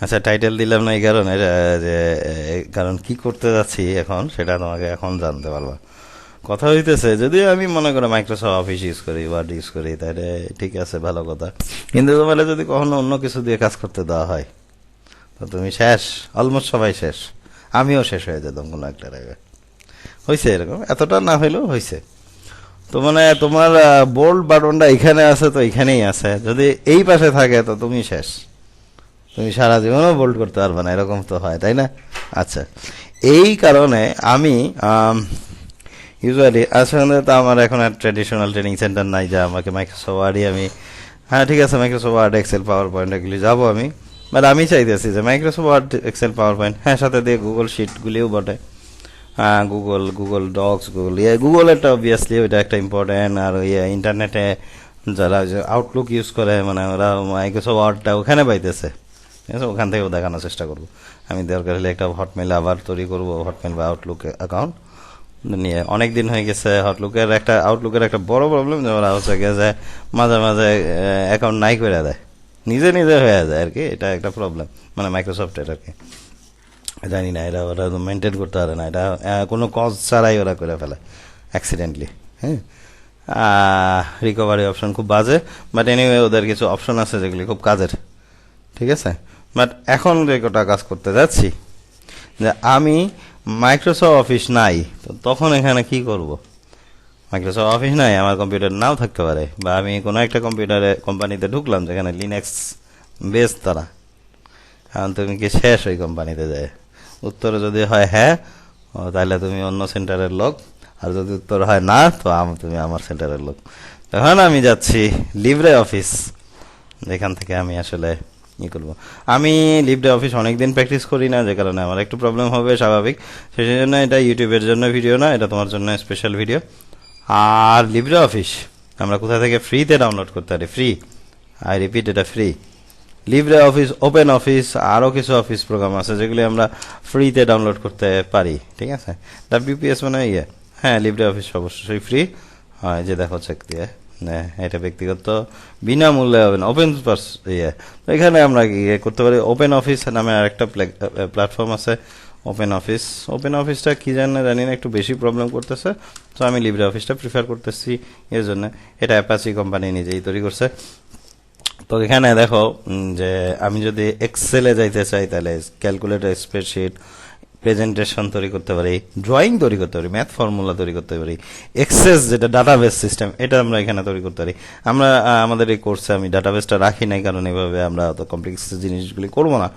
আচ্ছা, টাইটেল দিলাম না এই কারণে যে কারণ কি করতে যাচ্ছি এখন সেটা তোমাকে এখন জানতে পারবা। কথা হইতেছে যদি আমি মনে করো মাইক্রোসফট অফিস ইউজ করি, ওয়ার্ড ইউজ করি, তাহলে ঠিক আছে, ভালো কথা। কিন্তু তোমার যদি কখনো অন্য কিছু দিয়ে কাজ করতে দেওয়া হয়, তো তুমি শেষ। অলমোস্ট সবাই শেষ। আমিও শেষ হয়ে যেতাম কোনো একটা জায়গায়। হয়েছে এরকম, এতটা না হইলেও হয়েছে। তো মানে তোমার বোল্ড বাটনটা এখানে আছে, তো এখানেই আছে। যদি এই পাশে থাকে তো তুমি শেষ। তুমি সারা জীবনও বোল্ড করতে পারবে না, এরকম তো হয়, তাই না? আচ্ছা, এই কারণে আমি ইউজুয়ালি আসলে তো আমার এখন আর ট্র্যাডিশনাল ট্রেনিং সেন্টার নাই যা আমাকে মাইক্রোসফট ওয়ার্ডই আমি, হ্যাঁ ঠিক আছে, Microsoft Word, Excel, PowerPoint এগুলি যাবো আমি। বাট আমি চাইতেছি যে Microsoft Word, Excel, PowerPoint, হ্যাঁ সাথে দিয়ে গুগল শিটগুলিও বটে। হ্যাঁ, Google, Google Docs, Google Google একটা অবভিয়াসলি ওইটা একটা ইম্পর্টেন্ট। আর ইন্টারনেটে যারা আউটলুক ইউজ করে, মানে ওরা মাইক্রোসফট ওয়ার্ডটা ওখানে পাইতেছে, ঠিক আছে, ওখান থেকেও দেখানোর চেষ্টা করবো। আমি দরকার হলে একটা হটমেল আবার তৈরি করবো, হটমেল বা আউটলুক অ্যাকাউন্ট নিয়ে। অনেক দিন হয়ে গেছে আউটলুকের একটা বড় প্রবলেম, যে ওরা হচ্ছে গিয়ে যে মাঝে মাঝে অ্যাকাউন্ট নাই করে দেয়, নিজে নিজে হয়ে যায় আর কি। এটা একটা প্রবলেম, মানে মাইক্রোসফটের আর কি। জানি না, এরা ওরা মেনটেন করতে পারে না, এটা কোনো কজ ছাড়াই ওরা করে ফেলে অ্যাক্সিডেন্টলি। হ্যাঁ, রিকভারি অপশন খুব বাজে। বাট এনিওয়ে ওদের কিছু অপশন আছে যেগুলি খুব কাজের, ঠিক আছে। বাট এখন যে কটা কাজ করতে যাচ্ছি, যে আমি মাইক্রোসফট অফিস নাই, তো তখন এখানে কি করব? মাইক্রোসফট অফিস নাই, আমার কম্পিউটার নাও থাকতে পারে, বা আমি কোনো একটা কোম্পানিতে ঢুকলাম যেখানে লিনাক্স বেস তারা। এখন তুমি কি শেষ ওই কোম্পানিতে যায়? উত্তর যদি হয় হ্যাঁ, তাহলে তুমি অন্য সেন্টারের লোক। আর যদি উত্তর হয় না, তো তুমি আমার সেন্টারের লোক। তখন আমি যাচ্ছি লিব্রে অফিস, যেখান থেকে আমি আসলে ই করবো। আমি লিব্রে অফিস অনেকদিন প্র্যাকটিস করি না, যে কারণে আমার একটু প্রবলেম হবে, স্বাভাবিক। সেই জন্য এটা ইউটিউবের জন্য ভিডিও না, এটা তোমার জন্য স্পেশাল ভিডিও। আর লিব্রে অফিস আমরা কোথা থেকে ফ্রিতে ডাউনলোড করতে পারি? ফ্রি, আই রিপিট, এটা free. Libre office, open office, আরও কিছু অফিস প্রোগ্রাম আছে যেগুলি আমরা ফ্রিতে ডাউনলোড করতে পারি, ঠিক আছে। ডাব্লিউপিএস মানে হ্যাঁ, লিব্রে অফিস অবশ্যই ফ্রি হয়, যে দেখো চেক দিয়ে। হ্যাঁ, এটা ব্যক্তিগত বিনামূল্যে হবে না, ওপেন সোর্স। তো এখানে আমরা করতে পারি। ওপেন অফিস নামে আরেকটা প্ল্যাটফর্ম আছে, ওপেন অফিসটা কি জানি না, একটু বেশি প্রবলেম করতেছে। তো আমি লিব্রে অফিসটা প্রিফার করতেছি এর জন্য। এটা অ্যাপাচি কোম্পানি নিজেই তৈরি করছে। তো এখানে দেখো যে আমি যদি এক্সেলে যাইতে চাই, তাহলে ক্যালকুলেটর, স্প্রেডশিট, প্রেজেন্টেশন তৈরি করতে পারি, ড্রয়িং তৈরি করতে পারি, ম্যাথ ফর্মুলা তৈরি করতে পারি, এক্সেস যেটা ডাটাবেস সিস্টেম, এটা আমরা এখানে তৈরি করতে পারি। আমরা আমাদের এই কোর্সে আমি ডাটাবেসটা রাখি নাই, কারণ এইভাবে আমরা অত কমপ্লেক্স জিনিসগুলি করবো না।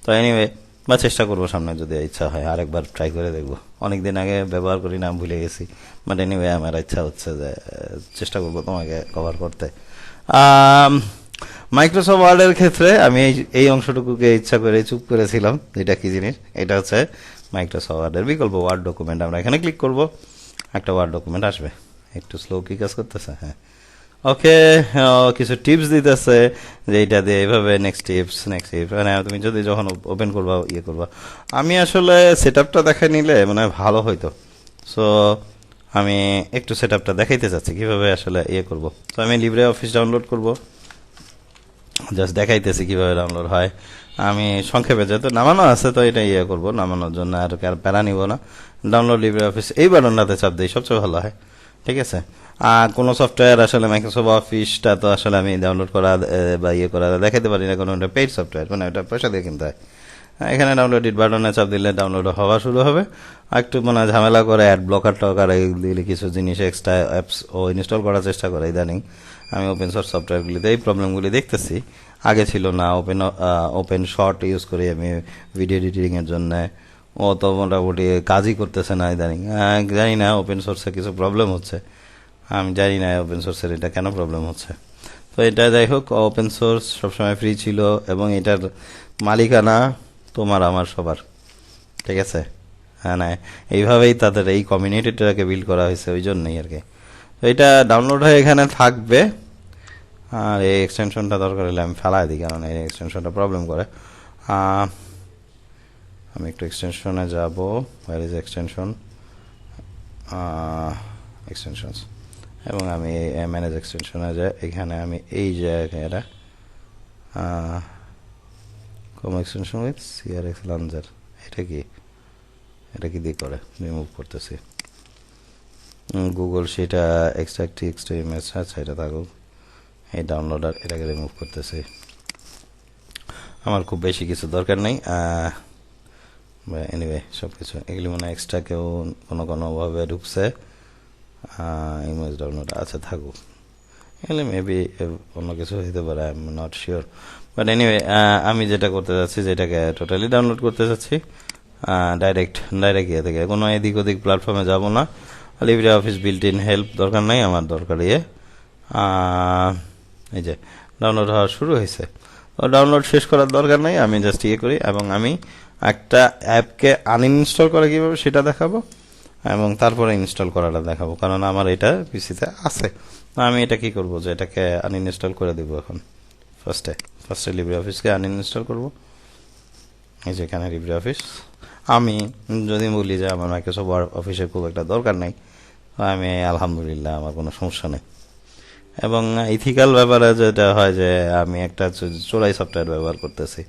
তো এনিওয়ে, বা চেষ্টা করবো সামনে যদি ইচ্ছা হয় আরেকবার ট্রাই করে দেখবো। অনেকদিন আগে ব্যবহার করি না, ভুলে গেছি। বাট এনিওয়ে আমার ইচ্ছা হচ্ছে যে চেষ্টা করবো তোমাকে কভার করতে। মাইক্রোসফট ওয়ার্ডের ক্ষেত্রে আমি এই অংশটুকুকে ইচ্ছা করে চুপ করেছিলাম। এটা কি জিনিস? এটা হচ্ছে মাইক্রোসফট ওয়ার্ডের বিকল্প, ওয়ার্ড ডকুমেন্ট। আমরা এখানে ক্লিক করব, একটা ওয়ার্ড ডকুমেন্ট আসবে। একটু স্লো কি কাজ করতেছে? হ্যাঁ, ওকে। কিছু টিপস দিতেছে যে এইটা দিয়ে এইভাবে নেক্সট টিপস মানে তুমি যদি যখন ওপেন করবা, করবা। আমি আসলে সেট আপটা দেখে নিলে মানে ভালো হইতো। সো আমি একটু সেট আপটা দেখাইতে চাচ্ছি কিভাবে আসলে করব। তো আমি লিব্রে অফিস ডাউনলোড করব, জাস্ট দেখাইতেছি কিভাবে ডাউনলোড হয়। আমি সংক্ষেপে, যেহেতু নামানো আছে তো এটা করবো, নামানোর জন্য আর প্যারা নিব না। ডাউনলোড লিব্রে অফিস, এই বাটনটাতে চাপ দিই, সবচেয়ে ভালো হয়, ঠিক আছে। আর কোনো সফটওয়্যার আসলে মাইক্রোসফট অফিসটা তো আসলে আমি ডাউনলোড করা বা করা দেখাতে পারি না, কোনো একটা পেইড সফটওয়্যার, মানে ওটা পয়সা দিয়ে কিনতে হয়। এখানে ডাউনলোড ইট বাটনে চাপ দিলে ডাউনলোড হওয়া শুরু হবে। আর একটু মানে ঝামেলা করে, অ্যাড ব্লকার টকার দিলে কিছু জিনিস, এক্সট্রা অ্যাপস ও ইনস্টল করার চেষ্টা করে ইদানিং। আমি ওপেন সোর্স সফটওয়্যারগুলিতে এই প্রবলেমগুলি দেখতেছি, আগে ছিল না। ওপেন শর্ট ইউজ করি আমি ভিডিও এডিটিংয়ের জন্য, ও তো মোটামুটি কাজই করতেছে না ইদানিং। জানি না ওপেন সোর্সে কিছু প্রবলেম হচ্ছে, আমি জানি না ওপেন সোর্সের এটা কেন প্রবলেম হচ্ছে। তো এটা যাই হোক, ওপেন সোর্স সবসময় ফ্রি ছিল, এবং এটার মালিকানা তোমার আমার সবার, ঠিক আছে। হ্যাঁ, না, এইভাবেই তাদের এই কমিউনিটিটাকে বিল্ড করা হয়েছে, ওই জন্যই আর কি। তো এটা ডাউনলোড হয়ে এখানে থাকবে। আর এই এক্সটেনশনটা দরকার হলে আমি ফেলাই দিই, কারণ এই এক্সটেনশনটা প্রবলেম করে। আমি একটু এক্সটেনশনে যাব। ওয়ার ইজ এক্সটেনশন, এক্সটেনশনস, এবং আমি ম্যানেজ এক্সটেনশনে যাই। এখানে আমি এই জায়গাটা কম এক্সটেনশন উইথ সিআরএক্স লঞ্চার, এটা কি, এটা কি দিয়ে করে রিমুভ করতেছি। গুগল সেটা এক্সট্রাক্ট টেক্সট ইমেজ, আচ্ছা এটা থাকুক। এই ডাউনলোডার, এটাকে রিমুভ করতেছি। আমার খুব বেশি কিছু দরকার নেই। এনিওয়ে সব কিছু এগুলি মনে হয় এক্সট্রা কেউ কোনোভাবে ঢুকছে। ইমেজ ডাউনলোড আচ্ছা থাকুক, এগুলি মেবি অন্য কিছু হইতে পারে, I am not sure. But anyway আমি যেটা করতে চাচ্ছি, যেটাকে টোটালি ডাউনলোড করতে চাচ্ছি, ডাইরেক্ট ইয়ে থেকে, কোনো এদিক ওদিক প্ল্যাটফর্মে যাব না। Libre office built in help দরকার নাই আমার, দরকার ইয়ে এই যে ডাউনলোড হওয়া শুরু হয়েছে। তো ডাউনলোড শেষ করার দরকার নাই, আমি জাস্ট ইয়ে করি, এবং আমি একটা অ্যাপকে আনইনস্টল করা কীভাবে সেটা দেখাবো, এবং তারপরে ইনস্টল করাটা দেখাবো, কারণ আমার এটা পিসিতে আছে। আমি এটা কি করব, যে এটাকে আনইনস্টল করে দিব এখন। ফার্স্টে লিব্রে অফিসকে আনইনস্টল করব। এই যে এখানে লিব্রে অফিস। আমি যদি বলি যে আমার মাইক্রোসফট ওয়ার্ড অফিসের খুব একটা দরকার নাই, আমি আলহামদুলিল্লাহ আমার কোনো সমস্যা নেই। এবং ইথিক্যাল ব্যাপারে যেটা হয় যে আমি একটা চোরাই সফটওয়্যার ব্যবহার করতেছি,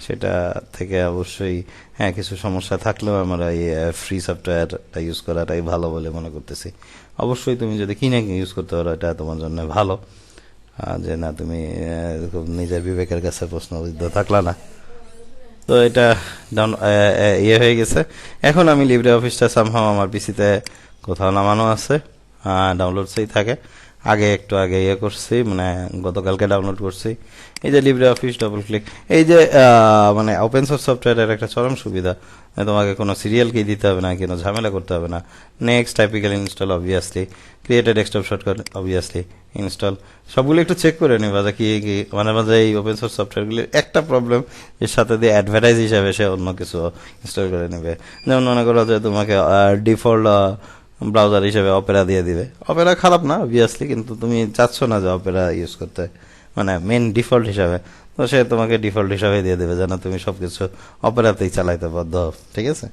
সেটা থেকে অবশ্যই হ্যাঁ কিছু সমস্যা থাকলেও আমরা এই ফ্রি সফটওয়্যারটা ইউজ করাটাই ভালো বলে মনে করতেছি। অবশ্যই তুমি যদি কিনে ইউজ করতে পারো এটা তোমার জন্য ভালো, যে না তুমি নিজের বিবেকের কাছে প্রশ্নবিদ্ধ থাকলা না। তো এটা ডাউন ইয়ে হয়ে গেছে। এখন আমি লিব্রে অফিসটা সামহাও আমার পিসিতে কোথাও নামানো আছে, ডাউনলোডসেই থাকে। আগে ইয়ে করছি, মানে গতকালকে ডাউনলোড করছি। এই যে লিব্রে অফিস, ডবল ক্লিক, এই যে মানে ওপেন সোর্স সফটওয়্যারের একটা চরম সুবিধা, তোমাকে কোনো সিরিয়াল কি দিতে হবে না, কোনো ঝামেলা করতে হবে না। Next typical install obviously, created desktop shortcut obviously install, সবগুলো একটু চেক করে নিবা যে কি কি মানে মাঝে এই ওপেন সোর্স সফটওয়্যারগুলির একটা প্রবলেম, এর সাথে দিয়ে অ্যাডভার্টাইজ হিসাবে সে অন্য কিছু ইনস্টল করে নেবে। যেমন মনে করো যে তোমাকে ডিফল্ট ব্রাউজার হিসেবে অপেরা দিয়ে দিবে। অপেরা খারাপ না অবভিয়াসলি, কিন্তু তুমি চাচ্ছ না যে অপেরা ইউজ করতে, মানে মেন ডিফল্ট হিসাবে, তো সে তোমাকে ডিফল্ট হিসাবে দিয়ে দেবে যেন তুমি সব কিছু অপেরাতেই চালাইতে বাধ্য হও। ঠিক আছে,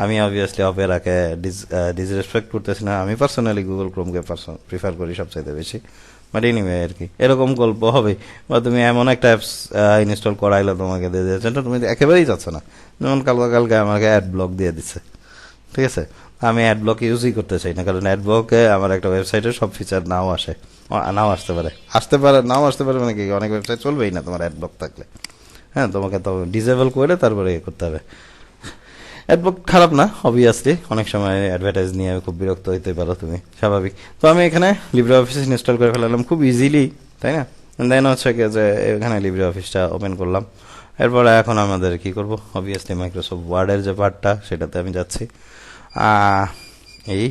আমি অবভিয়াসলি অপেরাকে ডিসরেসপেক্ট করতেছি না, আমি পার্সোনালি গুগল ক্রোমকে প্রিফার করি সবচাইতে বেশি। বাট এনিওয়ে আর কি, এরকম গল্প হবে। বা তুমি এমন একটা অ্যাপস ইনস্টল করাইলো তোমাকে দিয়ে দিয়েছে, তুমি একেবারেই যাচ্ছ না, যেমন কালকে আমাকে অ্যাড ব্লক দিয়ে দিচ্ছে। ঠিক আছে, আমি অ্যাড ব্লক ইউজই করতে চাই না, কারণ অ্যাড ব্লকে আমার একটা ওয়েবসাইটের সব ফিচার নাও আসতে পারে নাও আসতে পারে, মানে কি অনেক ওয়েবসাইট চলবেই না তোমার অ্যাড ব্লক থাকলে। হ্যাঁ, তোমাকে তো ডিসেবল করে তারপরে ইয়ে করতে হবে। অ্যাড ব্লক খারাপ না অবভিয়াসলি, অনেক সময় অ্যাডভার্টাইজ নিয়ে খুব বিরক্ত হইতে পারো তুমি, স্বাভাবিক। তো আমি এখানে লিব্রে অফিস ইনস্টল করে ফেলালাম খুব ইজিলি, তাই না? দেন হচ্ছে কি যে এখানে লিব্রে অফিসটা ওপেন করলাম। এরপরে এখন আমাদের কি করব, অবভিয়াসলি মাইক্রোসফট ওয়ার্ডের যে পার্টটা সেটাতে আমি যাচ্ছি। এই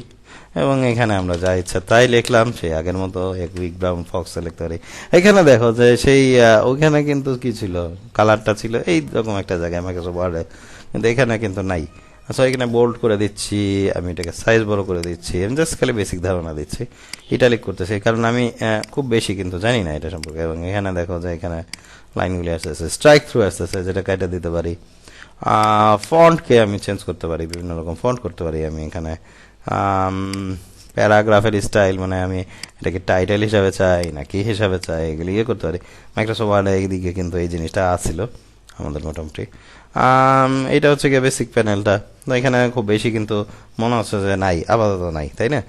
এবং এখানে আমরা যা ইচ্ছা তাই লিখলাম, সেই আগের মতো এক উইক ব্রাউন ফক্স লিখতে পারি। এখানে দেখো যে সেই ওইখানে কিন্তু কি ছিল, কালারটা ছিল এই রকম একটা জায়গায় মাইক্রোসফট ওয়ার্ডে, কিন্তু এখানে কিন্তু নাই। আচ্ছা, এখানে বোল্ড করে দিচ্ছি, আমি এটাকে সাইজ বড় করে দিচ্ছি, আমি জাস্ট খালি বেসিক ধারণা দিচ্ছি। ইটালিক করতেছি কারণ আমি খুব বেশি কিন্তু জানি না এটা সম্পর্কে। এবং এখানে দেখো যে এখানে লাইনগুলি আসতেছে, স্ট্রাইক থ্রু আসতেছে, যেটা কেটে দিতে পারি। ফন্টকে আমি চেঞ্জ করতে পারি, বিভিন্ন রকম ফন্ট করতে পারি আমি এখানে। প্যারাগ্রাফের স্টাইল, মানে আমি এটাকে টাইটেল হিসাবে চাই না কি হিসাবে চাই, এগুলি ইয়ে করতে পারি। মাইক্রোসফট ওয়ার্ডে এইদিকে কিন্তু এই জিনিসটা আসছিল আমাদের মোটামুটি। এটা হচ্ছে গিয়ে বেসিক প্যানেলটা, তো এখানে খুব বেশি কিন্তু মনে হচ্ছে যে নাই, আপাতত নাই, তাই না?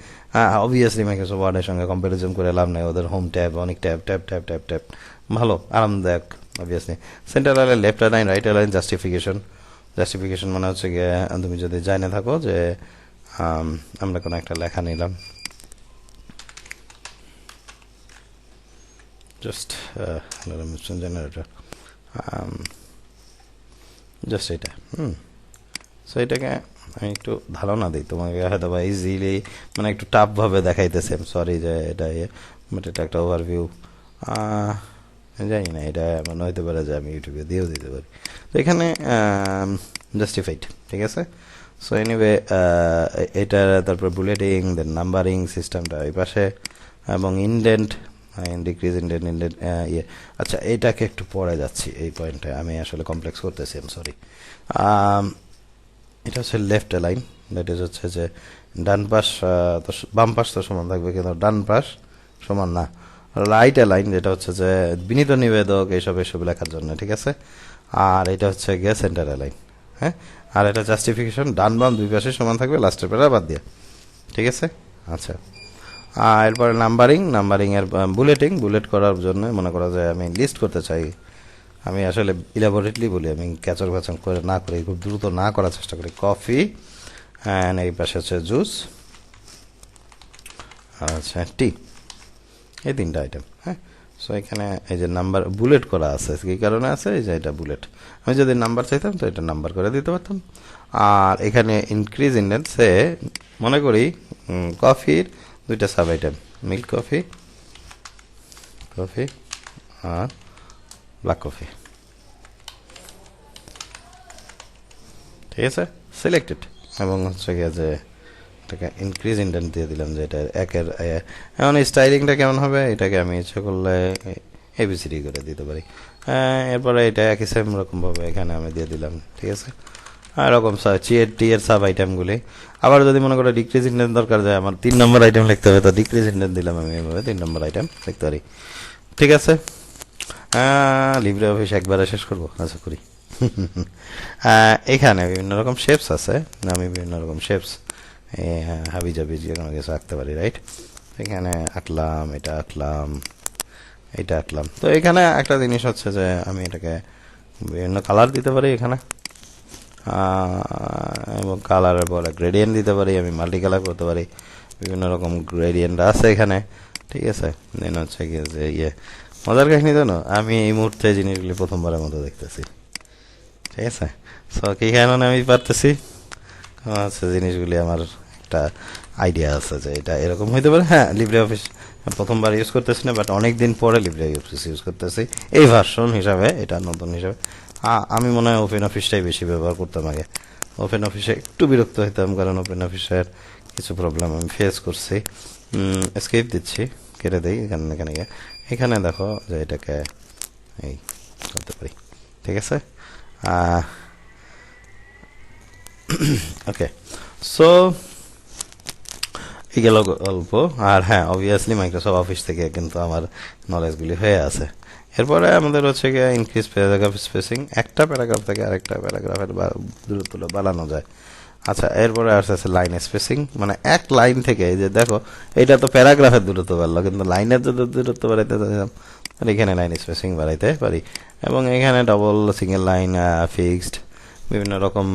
অবভিয়াসলি মাইক্রোসফট ওয়ার্ডের সঙ্গে কম্পারিজন করে লাভ নেই, ওদের হোম ট্যাব অনেক tab tab tab tab tab ভালো, আরামদায়ক obviously. Centre line, left line, right line, justification মানে হচ্ছে গিয়ে তুমি যদি জানে থাকো যে আমরা কোনো একটা লেখা নিলাম, জাস্ট জেনারেটর, জাস্ট এটা সো এটাকে আমি একটু ধারণা দিই তোমাকে, হয়তো বা ইজিলি মানে একটু টাফভাবে দেখাইতেছে, সরি যে এটা বাট এটা একটা ওভারভিউ। জানি না, এটা মনে হতে পারে যে আমি ইউটিউবে দিয়েও দিতে পারি। তো এখানে জাস্টিফাইড, ঠিক আছে। সো এনিওয়ে এটা তারপর বুলেটিং, দেন নাম্বারিং সিস্টেমটা এই পাশে, এবং ইনডেন্ট, ডিক্রিজ ইনডেন্ট ইয়ে। আচ্ছা, এটাকে একটু পরে যাচ্ছি, এই পয়েন্টে আমি আসলে কমপ্লেক্স করতেছি, আমি সরি। এটা হচ্ছে লেফট লাইন, দ্যাট ইজ হচ্ছে যে ডান পাশ তো বাম পাশ তো সমান থাকবে, কিন্তু ডান পাশ সমান না। রাইট লাইন যেটা হচ্ছে যে বিনীত নিবেদক, এইসব লেখার জন্য, ঠিক আছে। আর এটা হচ্ছে গিয়ে সেন্টার অ্যালাইন। হ্যাঁ, আর এটা জাস্টিফিকেশন, ডান বাম দুই পাশে সমান থাকবে, লাস্টের প্যারা বাদ দিয়ে। ঠিক আছে। আচ্ছা, এরপরে নাম্বারিং এর বুলেট করার জন্য মনে করা যায় আমি লিস্ট করতে চাই। আমি আসলে ইলাবোরেটলি বলি, আমি ক্যাচর ভ্যাচর করে না করি, খুব দ্রুত না করার চেষ্টা করি। কফি অ্যান্ড এই পাশে হচ্ছে জুস, আচ্ছা টি, এই তিনটা আইটেম। হ্যাঁ, সো এখানে এই যে নাম্বার বুলেট করা আছে, কী কারণে আছে, এই যে এটা বুলেট। আমি যদি নাম্বার চাইতাম তো এটা নাম্বার করে দিতে পারতাম। আর এখানে ইনক্রিজ ইন্ডেন্সে মনে করি কফির দুইটা সাব আইটেম, মিল্ক কফি আর ব্ল্যাক কফি। ঠিক আছে, সিলেক্টেড। এবং হচ্ছে গিয়ে যে এটাকে ইনক্রিজ ইন্ডেন্ট দিয়ে দিলাম, যে এটা একের এখন স্টাইলিংটা কেমন হবে, এটাকে আমি ইচ্ছে করলে এবিসিডি করে দিতে পারি। এরপরে এটা একই সেম রকমভাবে এখানে আমি দিয়ে দিলাম। ঠিক আছে, এরকম টি এর সাব আইটেমগুলি। আবার যদি মনে করো ডিক্রিজ ইন্ডেন্ট দরকার যায়, আমার 3 নম্বর আইটেম লিখতে হবে, তো ডিক্রিজ ইন্ডেন্ট দিলাম আমি এইভাবে 3 নম্বর আইটেম লিখতে পারি। ঠিক আছে, লিব্রে অফিস একবারে শেষ করবো আশা করি। এখানে বিভিন্ন রকম শেপস আছে, আমি বিভিন্ন রকম শেপস হাবি জাবি যে কোনো কিছু আঁকতে পারি, রাইট। এখানে আঁকলাম, এটা আঁকলাম, এটা আঁকলাম। তো এখানে একটা জিনিস হচ্ছে যে আমি এটাকে বিভিন্ন কালার দিতে পারি এখানে, এবং কালারের পরে গ্রেডিয়েন্ট দিতে পারি, আমি মাল্টি কালার করতে পারি, বিভিন্ন রকম গ্রেডিয়েন্ট আছে এখানে। ঠিক আছে, দেন হচ্ছে কি যে মজার কাহিনী জানো, আমি এই মুহূর্তে জিনিসগুলি প্রথমবারের মতো দেখতেছি। ঠিক আছে, সো কি কারণে আমি পারতেছি, আচ্ছা জিনিসগুলি আমার একটা আইডিয়া আছে যে এটা এরকম হইতে পারে। হ্যাঁ, লিব্রে অফিস প্রথমবার ইউজ করতেছি না, বাট অনেক দিন পরে লিব্রে অফিস ইউজ করতেছি এই ভার্সন হিসাবে, এটা নতুন হিসাবে। আমি মনে হয় ওপেন অফিসটাই বেশি ব্যবহার করতাম আগে। ওপেন অফিসে একটু বিরক্ত হইতাম, কারণ ওপেন অফিসের কিছু প্রবলেম আমি ফেস করছি। স্কেপ দিচ্ছি, কেটে দিই এখানে গিয়ে। এখানে দেখো যে এটাকে এই করতে পারি। ঠিক আছে, ওকে। সো এই গেল গল্প। আর হ্যাঁ, অবভিয়াসলি মাইক্রোসফট অফিস থেকে কিন্তু আমার নলেজগুলি হয়ে আছে। এরপরে আমাদের হচ্ছে গিয়ে ইনক্রিজ প্যারাগ্রাফ স্পেসিং, একটা প্যারাগ্রাফ থেকে আরেকটা প্যারাগ্রাফের দূরত্বটা বাড়ানো যায়। আচ্ছা, এরপরে আসছে লাইন স্পেসিং, মানে এক লাইন থেকে, এই যে দেখো এটা তো প্যারাগ্রাফের দূরত্ব বাড়লো, কিন্তু লাইনের যদি দূরত্ব বাড়াইতে চাইতাম তাহলে এখানে লাইন স্পেসিং বাড়াইতে পারি। এবং এখানে ডবল সিঙ্গেল লাইন, ফিক্সড, বিভিন্ন রকম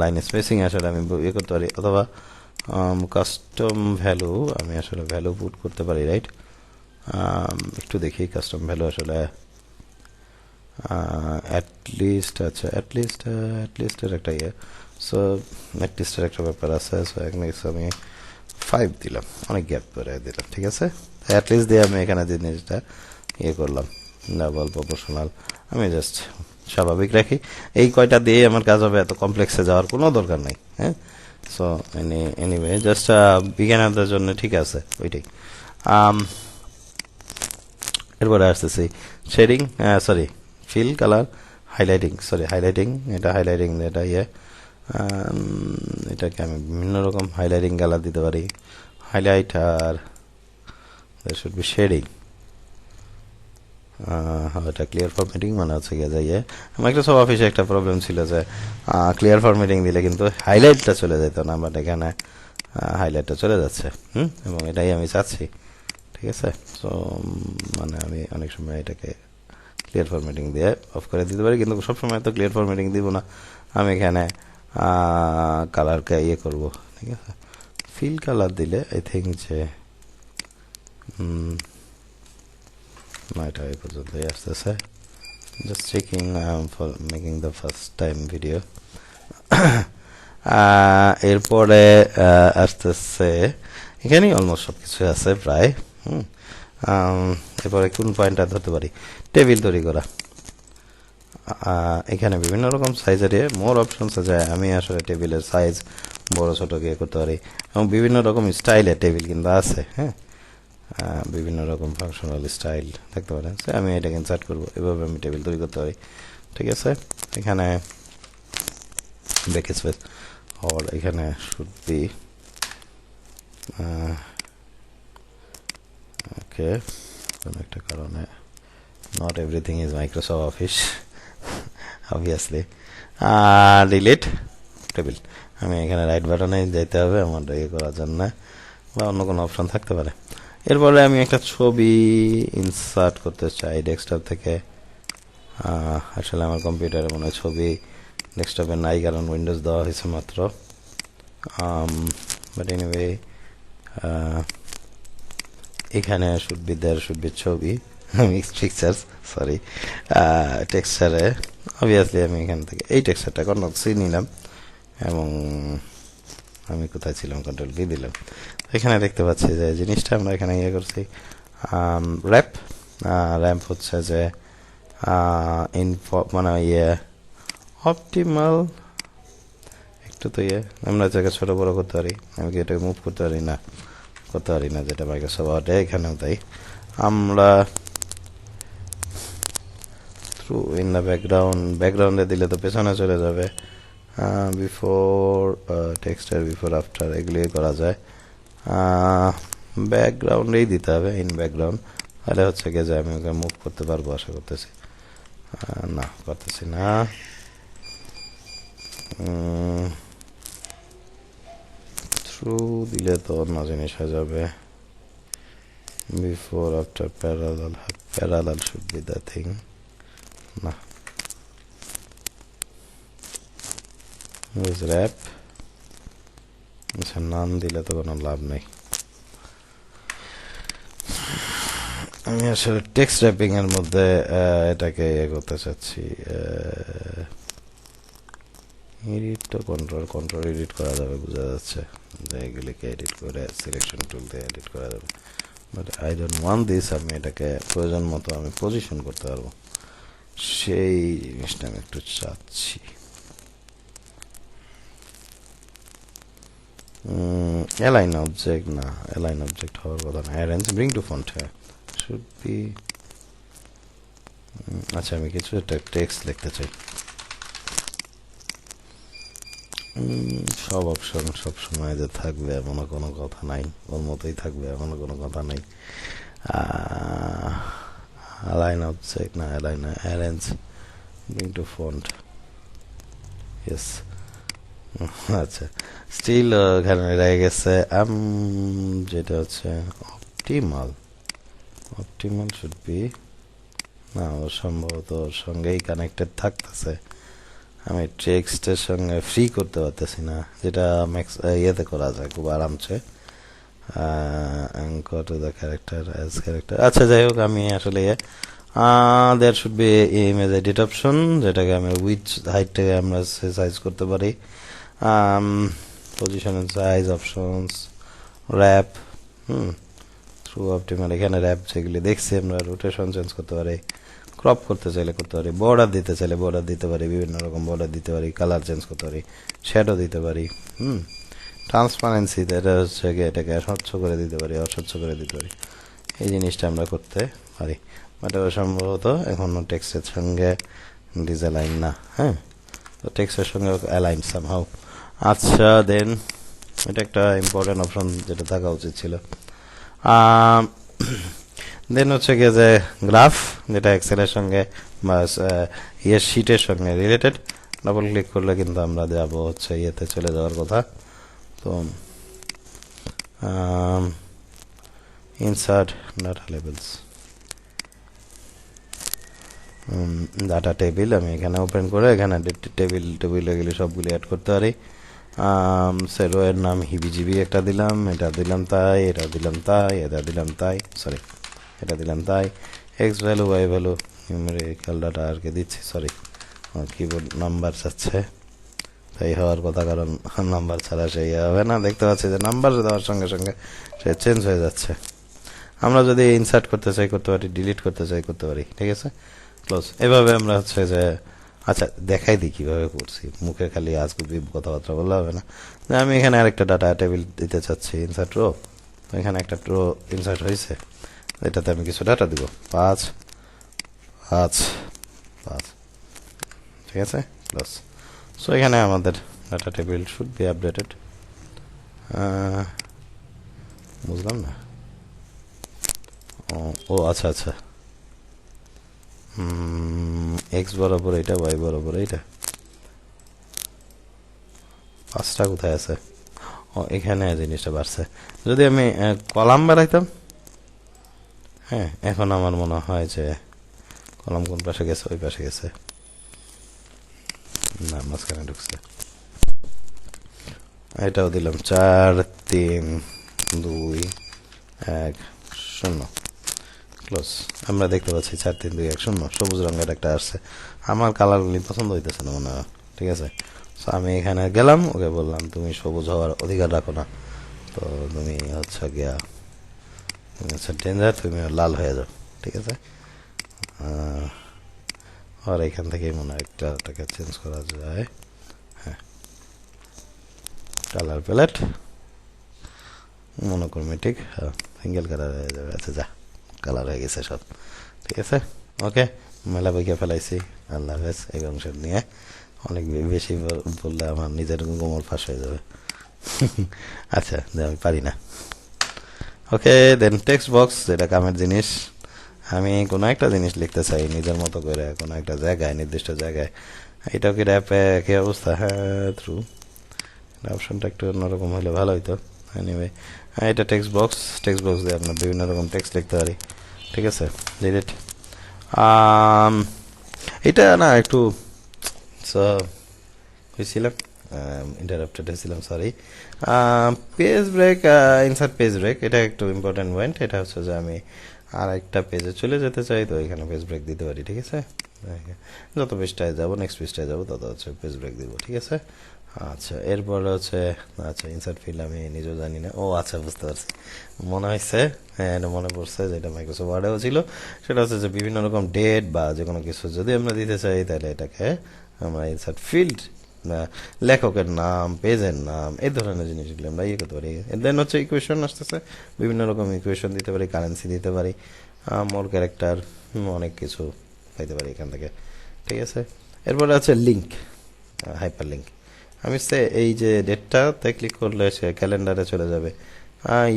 লাইন স্পেসিং আসলে আমি ইয়ে করতে পারি, অথবা কাস্টম ভ্যালু, আমি আসলে ভ্যালু পুট করতে পারি, রাইট। একটু দেখি কাস্টম ভ্যালু আসলে অ্যাটলিস্ট অ্যাটলিস্টের একটা ইয়ে, সো অ্যাটলিস্টের একটা ব্যাপার আছে। সো এখানে আমি 5 দিলাম, অনেক গ্যাপ করে দিলাম। ঠিক আছে, অ্যাটলিস্ট দিয়ে আমি এখানে জিনিসটা ইয়ে করলাম, ডাবল প্রপোর্শনাল, আমি জাস্ট স্বাভাবিক রাখি। এই কয়টা দিয়ে আমার কাজ হবে, এত কমপ্লেক্সে যাওয়ার কোনো দরকার নাই। হ্যাঁ, সো এনিওয়ে জাস্ট বিজ্ঞানীদের জন্য ঠিক আছে ওইটাই। এরপরে আসতেছি shading, sorry fill colour, highlighting, এটা হাইলাইটিং, এটা এটাকে আমি বিভিন্ন রকম হাইলাইটিং কালার দিতে পারি, হাইলাইট, আর শুড বি শেডিং। এটা ক্লিয়ার ফরম্যাটিং, মানে হচ্ছে গিয়ে যাইয়ে মাইক্রোসফট অফিসে একটা প্রবলেম ছিল যে ক্লিয়ার ফরম্যাটিং দিলে কিন্তু হাইলাইটটা চলে যেত না, বাট এখানে হাইলাইটটা চলে যাচ্ছে। এবং এটাই আমি চাচ্ছি। ঠিক আছে, সো মানে আমি অনেক সময় এটাকে ক্লিয়ার ফরম্যাটিং দিয়ে অফ করে দিতে পারি, কিন্তু সবসময় তো ক্লিয়ার ফরম্যাটিং দিব না, আমি এখানে কালারকে ইয়ে করবো। ঠিক আছে, ফিল কালার দিলে আই থিঙ্ক যে না, এটা এই পর্যন্তই আসতেছে। Just checking for making the first time video. এরপরে আসতেছে এখানেই অলমোস্ট সব কিছু আছে প্রায়। এরপরে কোন পয়েন্টটা ধরতে পারি, টেবিল তৈরি করা। এখানে বিভিন্ন রকম সাইজের মোর অপশনস আছে, আমি আসলে টেবিলের সাইজ বড় ছোট গিয়ে করতে পারি, এবং বিভিন্ন রকম স্টাইলের টেবিল কিন্তু আছে। হ্যাঁ, বিভিন্ন রকম ফাংশনাল স্টাইল থাকতে পারে, আমি এটাকে ইনসার্ট করবো, এভাবে আমি টেবিল তৈরি করতে পারি। ঠিক আছে, এখানে ব্যাক স্পেস, আর এখানে শুড বি ওকে, কোনো একটা কারণে not everything is Microsoft office. Obviously. Delete table, আমি এখানে রাইট বাটনে যেতে হবে আমার ইয়ে করার জন্য, বা অন্য কোনো অপশন থাকতে পারে। এরপরে আমি একটা ছবি ইনসার্ট করতে চাই ডেস্কটপ থেকে। আসলে আমার কম্পিউটারে মনে হয় ছবি ডেস্কটপে নাই, কারণ উইন্ডোজ দেওয়া হয়েছে মাত্র। বাট এনিওয়ে এখানে শুড বি ছবি মিক্সড পিকচার্স, সরি, টেক্সচারে অবভিয়াসলি আমি এখান থেকে এই টেক্সচারটা কন্ট্রোল সি নিলাম, এবং আমি কোথায় ছিলাম, কন্ট্রোল ভি দিলাম। এখানে দেখতে পাচ্ছি যে জিনিসটা আমরা এখানে ইয়ে করছি, র্যাপ। র্যাম্প হচ্ছে যে মানে ইয়ে অপটিমাল, একটু তো ইয়ে আমরা জায়গা ছোট বড় করতে পারি, আমি কি এটাকে মুভ করতে পারি না, যেটা মাইক্রোসফট ওয়ার্ডে এখানেও তাই। আমরা থ্রু ইন দ্য ব্যাকগ্রাউন্ডে দিলে তো পেছনে চলে যাবে, বিফোর টেক্সটার, বিফোর আফটার এগুলি করা যায়। ব্যাকগ্রাউন্ডেই দিতে হবে, ইন ব্যাকগ্রাউন্ড, তাহলে হচ্ছে গিয়ে যে আমি ওকে মুভ করতে পারবো আশা করতেছি। না, করতেছি না। থ্রু দিলে তো অন্য জিনিস হয়ে যাবে। Before after parallel should be the thing. না, র্যাপ, আচ্ছা নাম দিলে তো কোনো লাভ নেই। আমি আসলে টেক্সট র্যাপিং এর মধ্যে এটাকে ইয়ে করতে চাচ্ছি। এডিট তো কন্ট্রোল এডিট করা যাবে, বোঝা যাচ্ছে যে এগুলিকে এডিট করে সিলেকশন টুল দিয়ে এডিট করা যাবে, but I don't want this. আমি এটাকে প্রয়োজন মতো আমি পজিশন করতে পারবো, সেই জিনিসটা আমি একটু চাচ্ছি। অ্যালাইন অবজেক্ট, না অ্যালাইন অবজেক্ট হওয়ার কথা না, অ্যারেঞ্জ ব্রিং টু ফন্ট, হ্যাঁ শুড বি। আচ্ছা আমি কিছু একটা টেক্সট লিখতে চাই। সব অপশন সব সময় যে থাকবে এমনও কোনো কথা নাই, ওর মতোই থাকবে এমনও কোনো কথা নাই। অ্যালাইন অবজেক্ট, না অ্যালাইন না, arrange bring to font, yes. আচ্ছা স্টিল এখানে রয়ে গেছে যেটা হচ্ছে অপটিমাল শুড বি, না ও সম্ভবত ওর সঙ্গেই কানেক্টেড থাকতেছে, আমি টেক্সটের সঙ্গে ফ্রি করতে পারতেছি না, যেটা ম্যাক্স ইয়েতে করা যায় খুব আরামসে, anchor to the character as character. আচ্ছা যাই হোক, আমি আসলে there should be image edit option, যেটাকে আমি উইথ হাইটটাকে আমরা সাইজ করতে পারি, position and size options, wrap, through optimal. এখানে র্যাপ যেগুলি দেখছি আমরা, রোটেশন চেঞ্জ করতে পারি, ক্রপ করতে চাইলে করতে পারি, বর্ডার দিতে চাইলে বর্ডার দিতে পারি, বিভিন্ন রকম বর্ডার দিতে পারি, কালার চেঞ্জ করতে পারি, শ্যাডো দিতে পারি, ট্রান্সপারেন্সি, এটা হচ্ছে গিয়ে এটাকে স্বচ্ছ করে দিতে পারি, অস্বচ্ছ করে দিতে পারি, এই জিনিসটা আমরা করতে পারি। বাট সম্ভবত এখনো টেক্সটের সঙ্গে ডিসঅ্যালাইন না, হ্যাঁ, তো টেক্সটের সঙ্গে অ্যালাইন সামহাউ। আচ্ছা দেন এটা একটা ইম্পর্টেন্ট অপশন যেটা থাকা উচিত ছিল। দেন হচ্ছে গিয়ে যে গ্রাফ, যেটা এক্সেলের সঙ্গে বা ইয়ের শিটের সঙ্গে রিলেটেড, ডাবল ক্লিক করলে কিন্তু আমরা যাবো হচ্ছে ইয়েতে চলে যাওয়ার কথা। তো insert data labels, data table, আমি এখানে ওপেন করে এখানে টেবিল এগুলি সবগুলি অ্যাড করতে পারি। সেলো এর নাম হিবিজিবি একটা দিলাম, এটা দিলাম তাই, এটা দিলাম তাই, এটা দিলাম তাই, সরি এটা দিলাম তাই, X value Y value numerical data আর কি দিচ্ছি, সরি আমার কিবোর্ড নাম্বার চাচ্ছে, তাই হওয়ার কথা, কারণ নাম্বার ছাড়া সেই হবে না। দেখতে পাচ্ছি যে নাম্বার দেওয়ার সঙ্গে সঙ্গে সে চেঞ্জ হয়ে যাচ্ছে। আমরা যদি ইনসার্ট করতে চাই করতে পারি, ডিলিট করতে চাই করতে পারি, ঠিক আছে, ক্লোজ। এভাবে আমরা হচ্ছে যে, আচ্ছা দেখাই দিই কীভাবে করছি, মুখে খালি আজগুবি কথাবার্তা বললে হবে না। আমি এখানে আরেকটা ডাটা টেবিল দিতে চাচ্ছি, ইনসার্ট রো, এখানে একটা রো ইনসার্ট হয়েছে, এটাতে আমি কিছু ডাটা দিব, 5 5 5, ঠিক আছে, ক্লোজ। সো এখানে আমাদের data table should be updated. বুঝলাম না, ও আচ্ছা আচ্ছা, এক্স বরাবর এটা, ওয়াই বরাবর এটা, 5টা কোথায় আছে? ও, এখানে জিনিসটা বাড়ছে। যদি আমি কলাম বাড়াইতাম, হ্যাঁ, এখন আমার মনে হয় যে কলাম কোন পাশে গেছে, ওই পাশে গেছে, না মাঝখানে ঢুকছে। এটাও দিলাম 4 3 2 1 0, ক্লোজ। আমরা দেখতে পাচ্ছি 4 3 2 1 0 সবুজ রঙের একটা আসছে। আমার কালারগুলি পছন্দ হইতেছে না মনে হয়, ঠিক আছে। সো আমি এখানে গেলাম, ওকে বললাম তুমি সবুজ হওয়ার অধিকার রাখো না, তো তুমি হচ্ছে গিয়া, তুমি হচ্ছে ডেঞ্জার, তুমি লাল হয়ে যাও, ঠিক আছে। আর এখান থেকে মনে হয় একটাকে চেঞ্জ করা যায়, হ্যাঁ, colour palette monochromatic, single colour হয়ে যাবে। আচ্ছা, যা কালার হয়ে গেছে সব, ঠিক আছে। ওকে, মেলা বইকে ফেলাইছি, আল্লাহ হাফেজ। এই অংশের নিয়ে অনেক বেশি বললে আমার নিজের গোমর ফাঁস হয়ে যাবে। আচ্ছা, আমি পারি না। ওকে, দেন টেক্সট বক্স, যেটা কামের জিনিস। আমি কোনো একটা জিনিস লিখতে চাই নিজের মতো করে, কোনো একটা জায়গায়, নির্দিষ্ট জায়গায়। এটাও কি র্যাপে কি অবস্থা? হ্যাঁ, থ্রু অপশনটা একটু অন্যরকম হলে ভালো হইতো। এনিওয়ে, এটা টেক্সট বক্স। টেক্সট বক্স দিয়ে আপনার বিভিন্ন রকম টেক্সট লিখতে পারি, ঠিক আছে। ডিলিট। এটা না একটু হয়েছিলাম, ইন্টারাপ্টেড হয়েছিলাম, sorry. Page break, insert page break, এটা একটু ইম্পর্টেন্ট পয়েন্ট। এটা হচ্ছে যে আমি আর একটা পেজে চলে যেতে চাই, তো এখানে পেজ ব্রেক দিতে পারি, ঠিক আছে। যত পৃষ্ঠায় যাব, নেক্সট পৃষ্ঠায় যাব, তত হচ্ছে পেজ ব্রেক দিব, ঠিক আছে। আচ্ছা, এরপরে হচ্ছে, আচ্ছা ইনসার্ট ফিল্ড আমি নিজেও জানি না। ও আচ্ছা, বুঝতে পারছি, মনে হয়েছে, হ্যাঁ এটা মনে পড়ছে, যেটা মাইক্রোসফট ওয়ার্ডেও ছিল। সেটা হচ্ছে যে বিভিন্ন রকম ডেট বা যে কোনো কিছু যদি আমরা দিতে চাই, তাহলে এটাকে আমরা ইনসার্ট ফিল্ড, লেখকের নাম, পেজের নাম, এই ধরনের জিনিসগুলো আমরা ইয়ে করতে পারি। দেন হচ্ছে ইকুয়েশন আসতেছে, বিভিন্ন রকম ইকুয়েশন দিতে পারি, কারেন্সি দিতে পারি, মোর ক্যারেক্টার, অনেক কিছু পাইতে পারি এখান থেকে, ঠিক আছে। এরপরে আছে লিঙ্ক, হাইপার লিঙ্ক। আমি এই যে ডেটটাতে ক্লিক করলে সে ক্যালেন্ডারে চলে যাবে,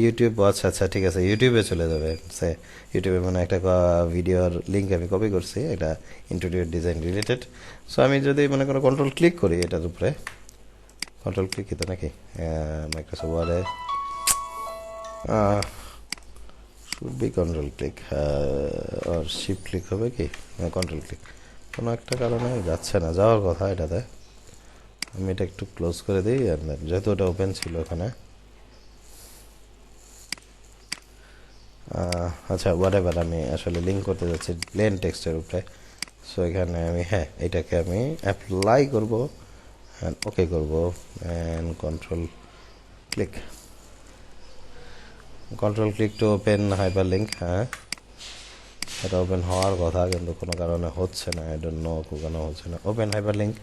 ইউটিউব, আচ্ছা আচ্ছা ঠিক আছে, ইউটিউবে চলে যাবে। সে ইউটিউবে মানে একটা ভিডিওর লিঙ্ক আমি কপি করছি, এটা ইন্টেরিয়র ডিজাইন রিলেটেড। সো আমি যদি মনে করো কন্ট্রোল ক্লিক করি এটার উপরে, কন্ট্রোল ক্লিক তো নাকি মাইক্রোসফট ওয়ার্ডে শুড বি কন্ট্রোল ক্লিক, আর শিফট ক্লিক হবে কি, কন্ট্রোল ক্লিক, কোনো একটা কারণে যাচ্ছে না, যাওয়ার কথা এটাতে। আমি এটা একটু ক্লোজ করে দিই, যেহেতু ওটা ওপেন ছিল ওখানে। আচ্ছা, হোয়াটএভার, আমি আসলে লিঙ্ক করতে যাচ্ছি প্লেন টেক্সটের উপরে। সো এখানে আমি, হ্যাঁ, এটাকে আমি অ্যাপ্লাই করব, অ্যান্ড ওকে করব, and control click, control click to open hyper link. হ্যাঁ, এটা ওপেন হওয়ার কথা, কিন্তু কোনো কারণে হচ্ছে না, আই ডোন্ট নো কেন হচ্ছে না। ওপেন হাইপার লিঙ্ক,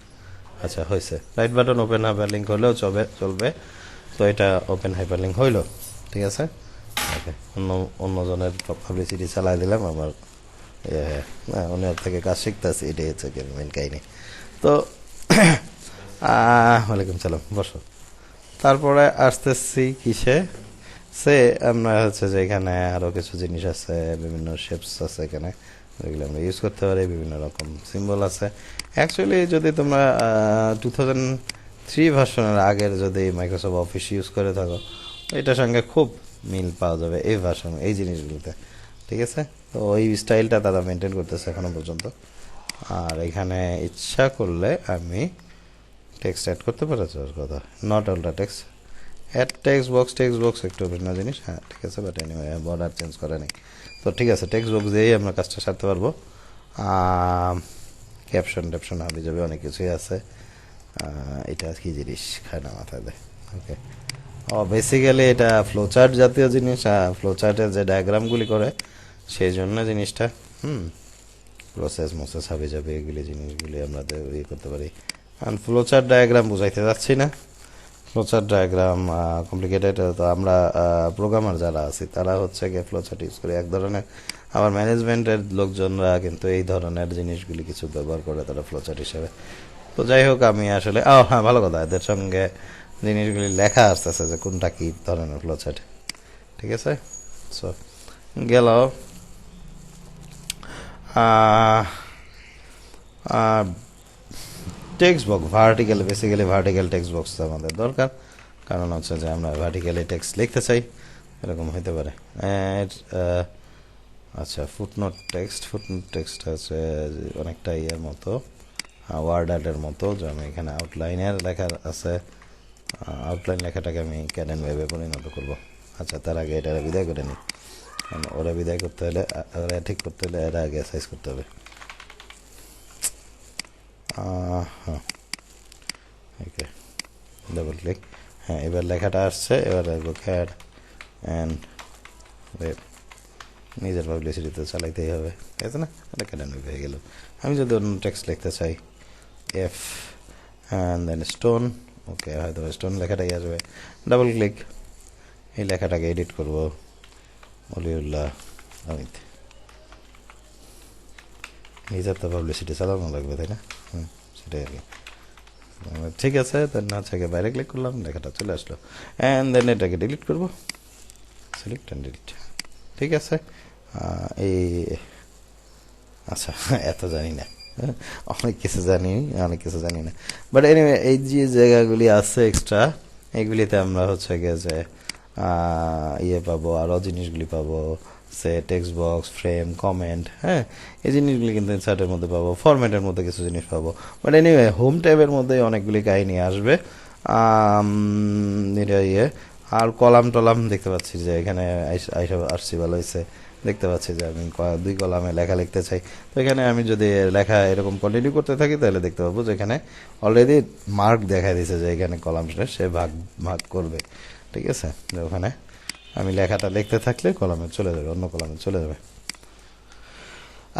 আচ্ছা হয়েছে, right button open hyper link হলেও চলবে। তো এটা ওপেন হাইপার লিঙ্ক হইল, ঠিক আছে। ওকে, অন্যজনের পাবলিসিটি চালাই দিলাম আমার, হ্যাঁ, অন্যের থেকে কাজ শিখতেছি, এটাই হচ্ছে মেন কাহিনি। তো ওয়ালাইকুম সালাম, বসো। তারপরে আসতেছি কিসে, সে আমরা হচ্ছে যে এখানে আরও কিছু জিনিস আছে, বিভিন্ন শেপস আছে এখানে, যেগুলো আমরা ইউজ করতে পারি, বিভিন্ন রকম সিম্বল আছে। অ্যাকচুয়ালি যদি তোমরা 2003 ভার্সনের আগের যদি মাইক্রোসফট অফিস ইউজ করে থাকো, এটার সঙ্গে খুব মিল পাওয়া যাবে এই ভার্সন, এই জিনিসগুলোতে, ঠিক আছে। তো ওই স্টাইলটা তারা মেনটেন করতেছে এখনো পর্যন্ত। আর এখানে ইচ্ছা করলে আমি টেক্সট অ্যাড করতে পারি, কথা, not alter text, add text box একটু ভিন্ন জিনিস, হ্যাঁ ঠিক আছে, বাট এনিওয়ে বর্ডার চেঞ্জ করে নেই। তো ঠিক আছে, টেক্সট বক্স দিয়েই আমরা কাজটা সারতে পারবো। ক্যাপশন ট্যাপশন হাবি যাবে, অনেক কিছুই আছে। এটা কি জিনিস খায় না মাথায় দেয়, ওকে। বেসিক্যালি এটা ফ্লোচার্ট জাতীয় জিনিস, ফ্লোচার্টের যে ডায়াগ্রামগুলি করে সেই জন্য জিনিসটা, প্রসেস হাবি যাবে, এগুলি জিনিসগুলি আমরা ইয়ে করতে পারি। আর ফ্লোচার্ট ডায়াগ্রাম বুঝাইতে যাচ্ছি না, ফ্লোচার্ট ডায়াগ্রাম কমপ্লিকেটেড, তো আমরা প্রোগ্রামার যারা আছি তারা হচ্ছে গিয়ে ফ্লোচার্ট ইউজ করি এক ধরনের, আবার ম্যানেজমেন্টের লোকজনরা কিন্তু এই ধরনের জিনিসগুলি কিছু ব্যবহার করে তারা ফ্লোচার্ট হিসেবে। তো যাই হোক, আমি আসলে হ্যাঁ, ভালো কথা, এদের সঙ্গে জিনিসগুলি লেখা আসতেছে যে কোনটা কী ধরনের ফ্লোচার্ট, ঠিক আছে। সো গেল text box vertical, basically vertical text box আমাদের দরকার, কারণ হচ্ছে যে আমরা ভার্টিক্যালি টেক্সট লিখতে চাই, এরকম হতে পারে। আচ্ছা, ফুটনোট টেক্সট আছে অনেকটা ইয়ের মতো, ওয়ার্ড আর্টের মতো, যে আমি এখানে আউটলাইনের লেখা আছে, আউটলাইন লেখাটাকে আমি ক্যানন ওয়েবে পরিণত করব। আচ্ছা, তার আগে এটা বিদায় করে নিই, কারণ ওরা বিদায় করতে হলে, ওরা ঠিক করতে হলে এরা আগে সাইজ করতে হবে। হ্যাঁ, ওকে, ডাবল ক্লিক। হ্যাঁ, এবার লেখাটা আসছে, এবার আসবো ক্যাড অ্যান্ড ওয়েব, নিজের পাবলিসিটি তো চালাইতেই হবে, তাই তো না? এটা ক্যানন ওয়েব হয়ে গেল। আমি যদি অন্য টেক্সট লিখতে চাই, এফ অ্যান্ড দেন স্টোন, ওকে, হয়তো স্টোন লেখাটাই আসবে। ডাবল ক্লিক, এই লেখাটাকে এডিট করব, অলিউল্লাহ অমিত। নিজের তো পাবলিসিটি চালানো লাগবে, তাই না? সেটাই আর কি। ঠিক আছে, দেন হচ্ছে বাইরে ক্লিক করলাম, লেখাটা চলে আসলো, অ্যান্ড দেন এটাকে ডিলিট করবো, সিলেক্ট অ্যান্ড ডিলিট। ঠিক আছে, এই আচ্ছা, এত জানি না, অনেক কিছু জানি না, বাট এনিওয়ে এই যে জায়গাগুলি আছে এক্সট্রা, এইগুলিতে আমরা হচ্ছে গিয়ে যে ইয়ে পাবো, আরও জিনিসগুলি পাবো, সে টেক্সট বক্স, ফ্রেম, কমেন্ট, হ্যাঁ, এই জিনিসগুলি কিন্তু ইনসার্টের মধ্যে পাবো, ফরম্যাটের মধ্যে কিছু জিনিস পাবো। বাট এনিওয়ে হোম ট্যাবের মধ্যে অনেকগুলি কাহিনী আসবে, এটা ইয়ে। আর কলাম টলাম দেখতে পাচ্ছি যে এখানে আসছি, ভালো হয়েছে, দেখতে পাচ্ছি যে আমি 2 কলামে লেখা লিখতে চাই, তো এখানে আমি যদি লেখা এরকম কন্টিনিউ করতে থাকি, তাহলে দেখতে পাবো যে এখানে অলরেডি মার্ক দেখা দিয়েছে যে এখানে কলামটা সে ভাগ ভাগ করবে। ঠিক আছে, ওখানে আমি লেখাটা লিখতে থাকলে কলামে চলে যাবে, অন্য কলামে চলে যাবে।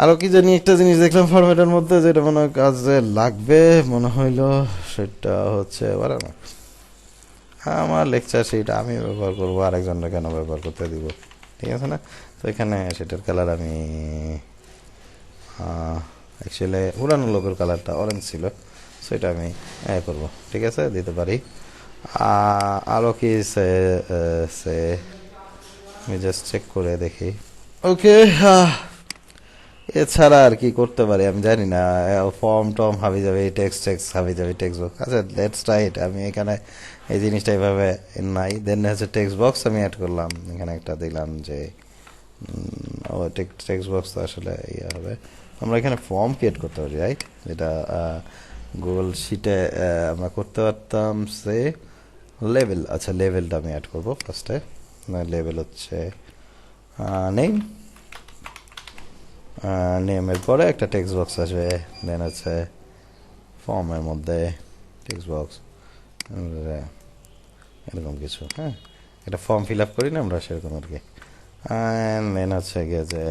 আরও কি জানি একটা জিনিস দেখলাম ফরম্যাটের মধ্যে, যেটা মনে হয় কাজে লাগবে মনে হইলো, সেটা হচ্ছে আমার লেকচার সেইটা আমি ব্যবহার করবো, আরেকজনরা কেন ব্যবহার করতে দিব? ঠিক আছে না? তো এখানে সেটার কালার আমি অ্যাকচুয়ালি পুরানো লোকের কালারটা অরেঞ্জ ছিল, সেটা আমি করবো। ঠিক আছে, দিতে পারি। আরও কি সে আমি জাস্ট চেক করে দেখি। ওকে, এছাড়া আর কি করতে পারি আমি জানি না, ফর্ম টম হাবি যাবে, টেক্সট হাবি যাবে, টেক্সট বক্স। আচ্ছা, লেটস ট্রাই ইট। আমি এখানে এই জিনিসটা এইভাবে নাই, দেন হচ্ছে টেক্সট বক্স আমি অ্যাড করলাম, এখানে একটা দিলাম যে ও টেক্সট বক্স তো আসলে ইয়ে হবে। আমরা এখানে ফর্ম ক্রিয়েট করতে পারি, রাইট? যেটা গুগল শিটে আমরা করতে পারতাম, সে লেভেল। আচ্ছা, লেভেলটা আমি অ্যাড করবো ফার্স্টে। লেভেল হচ্ছে নেম, নেমের পরে একটা টেক্সট বক্স আসবে, দেন হচ্ছে ফর্মের মধ্যে টেক্সট বক্স, এরকম কিছু। হ্যাঁ, একটা ফর্ম ফিল আপ করি না আমরা, সেরকম আর কি। দেন হচ্ছে গিয়ে যে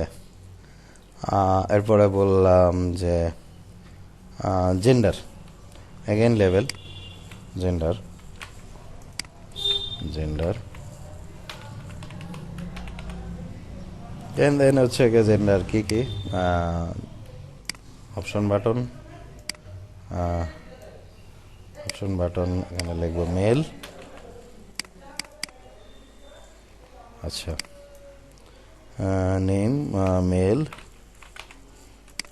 এরপরে বললাম যে জেন্ডার, অ্যাগেন লেভেল, জেন্ডার, দেন হচ্ছে গিয়ে জেন্ডার কি কি, অপশন বাটন, এখানে লিখবো মেল। আচ্ছা, নেম মেল,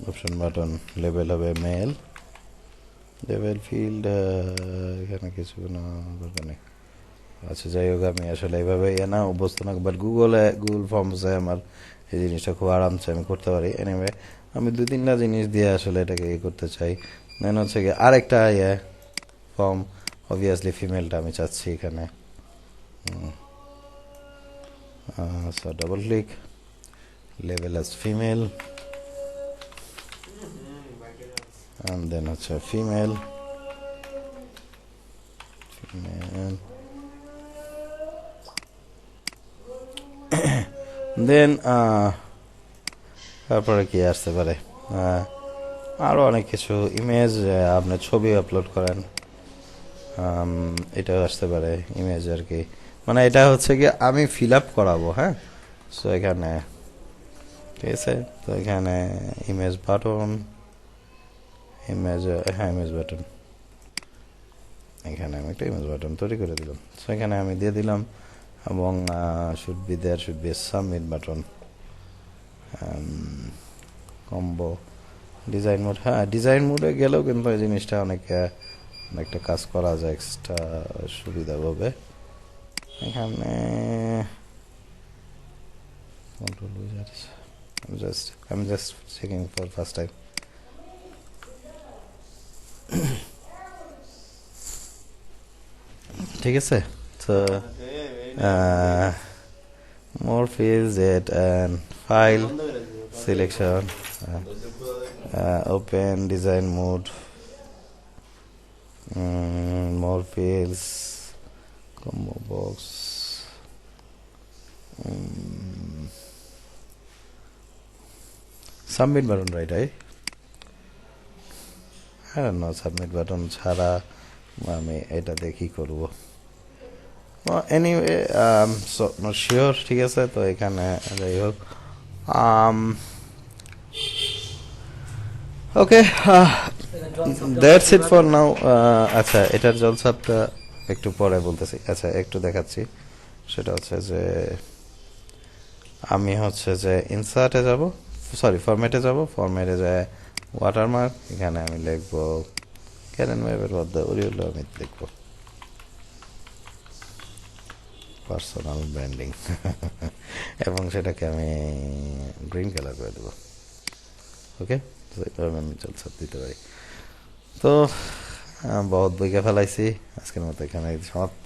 অপশন বাটন, লেভেল হবে মেল, লেভেল ফিল্ড এখানে কিছু না দরকার নেই। আচ্ছা, যাই হোক, আমি আসলে এইভাবে না অভ্যস্ত না, বাট গুগল ফর্মসে আমার এই জিনিসটা খুব আরামসে আমি করতে পারি। এনিওয়ে আমি 2-3টা জিনিস দিয়ে আসলে এটাকে করতে চাই। দেন হচ্ছে গিয়ে আরেকটা ফর্ম, অবভিয়াসলি ফিমেলটা আমি চাচ্ছি এখানে। So double click, level as female, and then হচ্ছে ফিমেল, দেন তারপরে কি আসতে পারে, আরও অনেক কিছু, ইমেজ, আপনি ছবি আপলোড করেন, এটাও আসতে পারে, ইমেজ আর কি। মানে এটা হচ্ছে কি আমি ফিল আপ করাবো, হ্যাঁ। সো এখানে ঠিক আছে, তো এখানে ইমেজ বাটন, ইমেজ বাটন, এখানে আমি একটা ইমেজ বাটন তৈরি করে দিলাম। সো এখানে আমি দিয়ে দিলাম, এবং should be submit button, combo design mode, হ্যাঁ ডিজাইন মোডে গেলেও কিন্তু এই জিনিসটা অনেকটা কাজ করা যায় এক্সট্রা সুবিধা হবে এখানে। control wizards. I'm just checking for first time. ঠিক আছে, তো more fields that and file selection, open design mode, more fields, combo box, submit button, right? I don't know, submit button ছাড়া আমি এটা দেখি করব। এনিওয়ে সো নট শিওর, ঠিক আছে। তো এখানে যাই হোক, okay that's it for now. আচ্ছা, এটার জলসাপটা একটু পরে বলতেছি। আচ্ছা, একটু দেখাচ্ছি। সেটা হচ্ছে যে আমি ইনসার্টে যাব, সরি ফরম্যাটে যাব, ফরম্যাটে যায় ওয়াটারমার্ক, এখানে আমি লিখবো ক্যারেন ওয়েবের মধ্যে উরিউল আহমেদ লিখবো, পার্সোনাল ব্র্যান্ডিং এবং সেটাকে আমি গ্রিন কালার করে দেবো। ওকে, তো এইভাবে আমি জলসাপ দিতে পারি। তো বহুত বইকে ফেলাইছি, আজকের মতো এখানে সমাপ্ত।